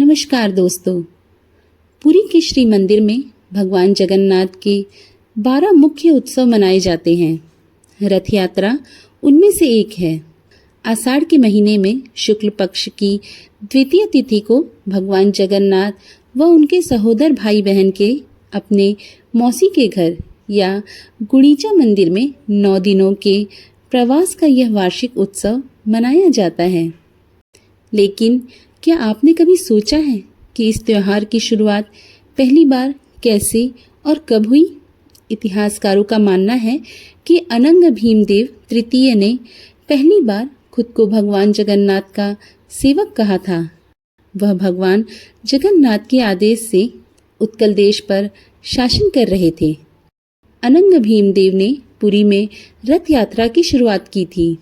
नमस्कार दोस्तों। पुरी के श्री मंदिर में भगवान जगन्नाथ के 12 मुख्य उत्सव मनाए जाते हैं। रथ यात्रा उनमें से एक है। आषाढ़ के महीने में शुक्ल पक्ष की द्वितीय तिथि को भगवान जगन्नाथ व उनके सहोदर भाई बहन के अपने मौसी के घर या गुड़ीचा मंदिर में 9 दिनों के प्रवास का यह वार्षिक उत्सव मनाया जाता है। लेकिन क्या आपने कभी सोचा है कि इस त्योहार की शुरुआत पहली बार कैसे और कब हुई? इतिहासकारों का मानना है कि अनंग भीमदेव तृतीय ने पहली बार खुद को भगवान जगन्नाथ का सेवक कहा था। वह भगवान जगन्नाथ के आदेश से उत्कल देश पर शासन कर रहे थे। अनंग भीमदेव ने पुरी में रथ यात्रा की शुरुआत की थी,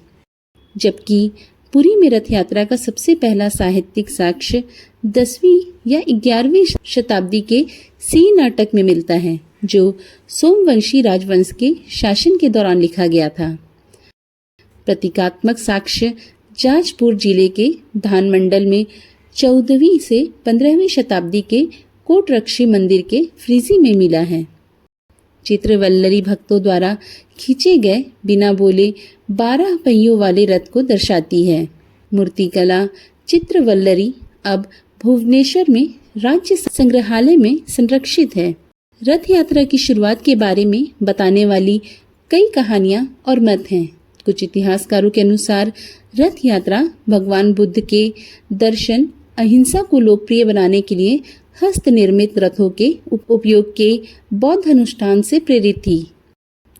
जबकि पुरी में रथ यात्रा का सबसे पहला साहित्यिक साक्ष्य 10वीं या 11वीं शताब्दी के सी नाटक में मिलता है, जो सोमवंशी राजवंश के शासन के दौरान लिखा गया था। प्रतीकात्मक साक्ष्य जाजपुर जिले के धानमंडल में 14वीं से 15वीं शताब्दी के कोटरक्षी मंदिर के फ्रीजी में मिला है। चित्रवल्लरी भक्तों द्वारा खींचे गए बिना बोले 12 पहियों वाले रथ को दर्शाती है। मूर्तिकला चित्रवल्लरी अब भुवनेश्वर में राज्य संग्रहालय में संरक्षित है। रथ यात्रा की शुरुआत के बारे में बताने वाली कई कहानियां और मत हैं। कुछ इतिहासकारों के अनुसार रथ यात्रा भगवान बुद्ध के दर्शन अहिंसा को लोकप्रिय बनाने के लिए हस्त निर्मित रथों के उपयोग के बौद्ध अनुष्ठान से प्रेरित थी।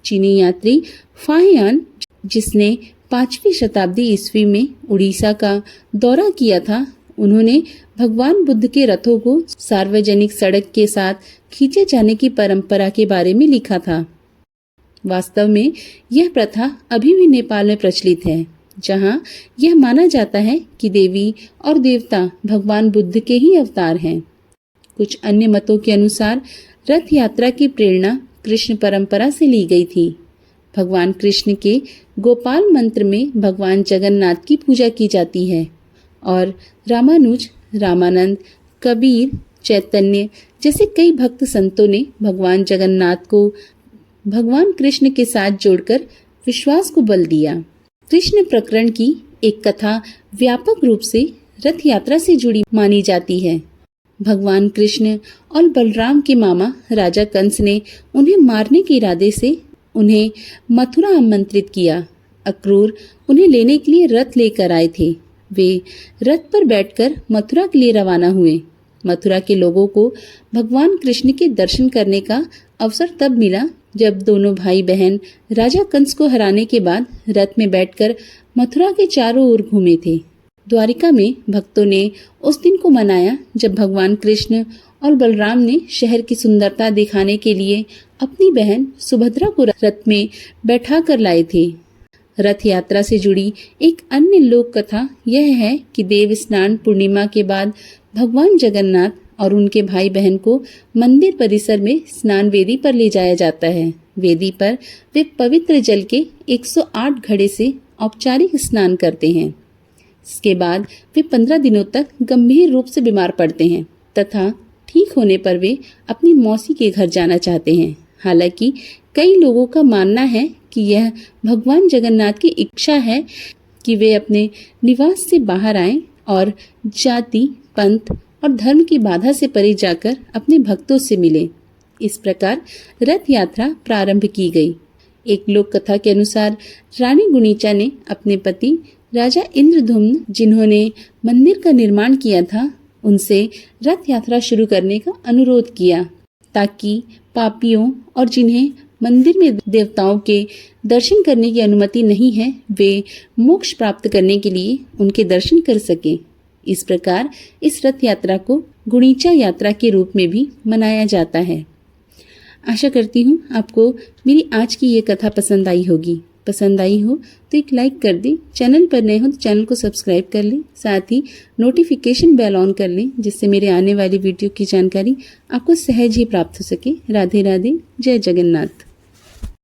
चीनी यात्री फाहियान, जिसने 5वीं शताब्दी ईस्वी में उड़ीसा का दौरा किया था, उन्होंने भगवान बुद्ध के रथों को सार्वजनिक सड़क के साथ खींचे जाने की परंपरा के बारे में लिखा था। वास्तव में यह प्रथा अभी भी नेपाल में प्रचलित है, जहां यह माना जाता है कि देवी और देवता भगवान बुद्ध के ही अवतार हैं। कुछ अन्य मतों के अनुसार रथ यात्रा की प्रेरणा कृष्ण परंपरा से ली गई थी। भगवान कृष्ण के गोपाल मंत्र में भगवान जगन्नाथ की पूजा की जाती है और रामानुज, रामानंद, कबीर, चैतन्य जैसे कई भक्त संतों ने भगवान जगन्नाथ को भगवान कृष्ण के साथ जोड़कर विश्वास को बल दिया। कृष्ण प्रकरण की एक कथा व्यापक रूप से रथ यात्रा से जुड़ी मानी जाती है। भगवान कृष्ण और बलराम के मामा राजा कंस ने उन्हें मारने के इरादे से उन्हें मथुरा आमंत्रित किया। अक्रूर उन्हें लेने के लिए रथ लेकर आए थे। वे रथ पर बैठकर मथुरा के लिए रवाना हुए। मथुरा के लोगों को भगवान कृष्ण के दर्शन करने का अवसर तब मिला जब दोनों भाई बहन राजा कंस को हराने के बाद रथ में बैठकर मथुरा के चारों ओर घूमे थे। द्वारिका में भक्तों ने उस दिन को मनाया जब भगवान कृष्ण और बलराम ने शहर की सुंदरता दिखाने के लिए अपनी बहन सुभद्रा को रथ में बैठा कर लाए थे। रथ यात्रा से जुड़ी एक अन्य लोक कथा यह है कि देव स्नान पूर्णिमा के बाद भगवान जगन्नाथ और उनके भाई बहन को मंदिर परिसर में स्नान वेदी पर ले जाया जाता है। वेदी पर वे पवित्र जल के 108 घड़े से औपचारिक स्नान करते हैं। इसके बाद वे 15 दिनों तक गंभीर रूप से बीमार पड़ते हैं तथा ठीक होने पर वे अपनी मौसी के घर जाना चाहते हैं। हालांकि कई लोगों का मानना है कि यह भगवान जगन्नाथ की इच्छा है कि वे अपने निवास से बाहर आएं और जाति, पंथ और धर्म की बाधा से परे जाकर अपने भक्तों से मिले। इस प्रकार रथ यात्रा प्रारंभ की गई। एक लोक कथा के अनुसार रानी गुणीचा ने अपने पति राजा इंद्रधुम्न, जिन्होंने मंदिर का निर्माण किया था, उनसे रथ यात्रा शुरू करने का अनुरोध किया ताकि पापियों और जिन्हें मंदिर में देवताओं के दर्शन करने की अनुमति नहीं है, वे मोक्ष प्राप्त करने के लिए उनके दर्शन कर सकें। इस प्रकार इस रथ यात्रा को गुणीचा यात्रा के रूप में भी मनाया जाता है। आशा करती हूँ आपको मेरी आज की ये कथा पसंद आई होगी। पसंद आई हो तो एक लाइक कर दें। चैनल पर नए हो तो चैनल को सब्सक्राइब कर लें। साथ ही नोटिफिकेशन बेल ऑन कर लें, जिससे मेरे आने वाली वीडियो की जानकारी आपको सहज ही प्राप्त हो सके। राधे राधे। जय जगन्नाथ।